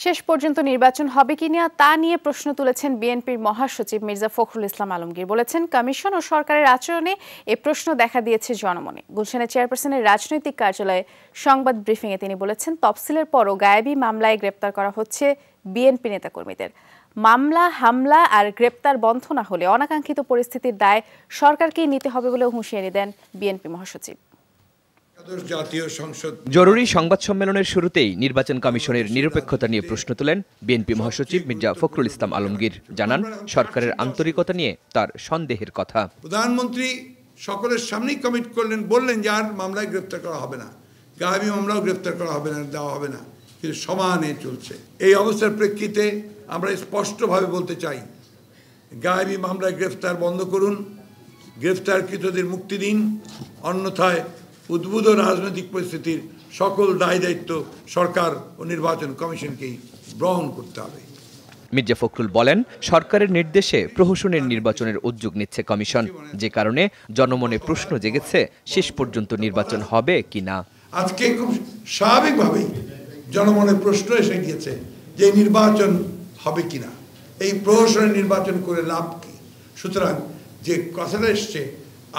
শেষ পর্যন্ত নির্বাচন হবে কিনা তা নিয়ে প্রশ্ন তুলেছেন বিএনপির মহাসচিব মির্জা ফখরুল ইসলাম আলমগীর। বলেছেন, কমিশন ও সরকারের আচরণে এ প্রশ্ন দেখা দিয়েছে জনমনে। গুলশানের চেয়ারপারসনের রাজনৈতিক কার্যালয়ে সংবাদ ব্রিফিংয়ে তিনি বলেছেন, তফসিলের পরও গায়েবী মামলায় গ্রেপ্তার করা হচ্ছে বিএনপি নেতাকর্মীদের। মামলা, হামলা আর গ্রেপ্তার বন্ধ না হলে অনাকাঙ্ক্ষিত পরিস্থিতির দায় সরকারকেই নিতে হবে বলে হুঁশিয়ারি দেন বিএনপি মহাসচিব। জরুরি সংবাদ সম্মেলনের শুরুতেই নির্বাচন কমিশনের নিরপেক্ষতা নিয়ে প্রশ্ন তোলেন বিএনপি মহাসচিব মির্জা ফখরুল ইসলাম আলমগীর। জানান, সরকারের আন্তরিকতা নিয়ে তার সন্দেহের কথা। প্রধানমন্ত্রী সকলের সামনেই কমিট করলেন, বললেন যে আর মামলায় গ্রেপ্তার করা হবে না, গায়েবী মামলাও গ্রেপ্তার করা হবে না, দেওয়া হবে না, কিন্তু সমানে চলছে। এই অবস্থার প্রেক্ষিতে আমরা স্পষ্টভাবে বলতে চাই, গায়েবী মামলায় গ্রেফতার বন্ধ করুন, গ্রেফতারকৃতদের মুক্তি দিন, অন্যথায় উদ্ভূত রাজনৈতিক পরিস্থিতির সকল দায় দায়িত্ব সরকার ও নির্বাচন কমিশনকেই গ্রহণ করতে হবে। মির্জা ফখরুল বলেন, সরকারের নির্দেশে প্রহসনের নির্বাচনের উদ্যোগ নিচ্ছে কমিশন, যে কারণে জনমনে প্রশ্ন জেগেছে শেষ পর্যন্ত নির্বাচন হবে কিনা। আজকে খুব স্বাভাবিকভাবেই জনমনে প্রশ্ন এসে গিয়েছে যে নির্বাচন হবে কিনা, এই প্রহসনের নির্বাচন করে লাভ কি। সুতরাং যে কথাটা এসছে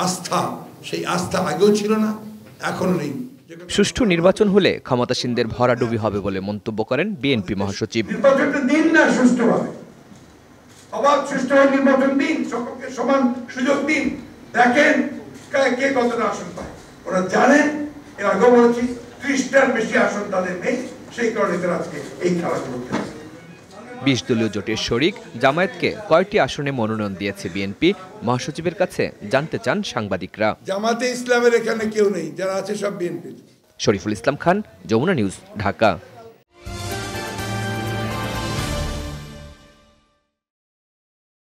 আস্থা, সেই আস্থা আগেও ছিল না, এখনো নেই। সুষ্ঠু নির্বাচন হলে ক্ষমতাসীনদের ভরাডুবি হবে বলে মন্তব্য করেন বিএনপি মহাসচিব। নির্বাচনটা দিন না সুষ্ঠুভাবে, অবাধ সুষ্ঠুভাবে নির্বাচন দিন, সকলকে সমান সুযোগ দিন, দেখেন কে কতটা আসন পায়। ওরা জানেন, এর আগেও বলেছি 30টার বেশি আসন তাদের নেই, সেই কারণে তারা আজকে এই খেলাগুলো খেলছে। 20 দলীয় জোটের শরিক জামায়াতকে কয়টি আসনে মনোনয়ন দিয়েছে বিএনপি, মহাসচিবের কাছে জানতে চান সাংবাদিকরা। জামাতে ইসলামের এখানে কেউ নেই, যারা আছে সব বিএনপির। শরীফুল ইসলাম খান, যমুনা নিউজ, ঢাকা।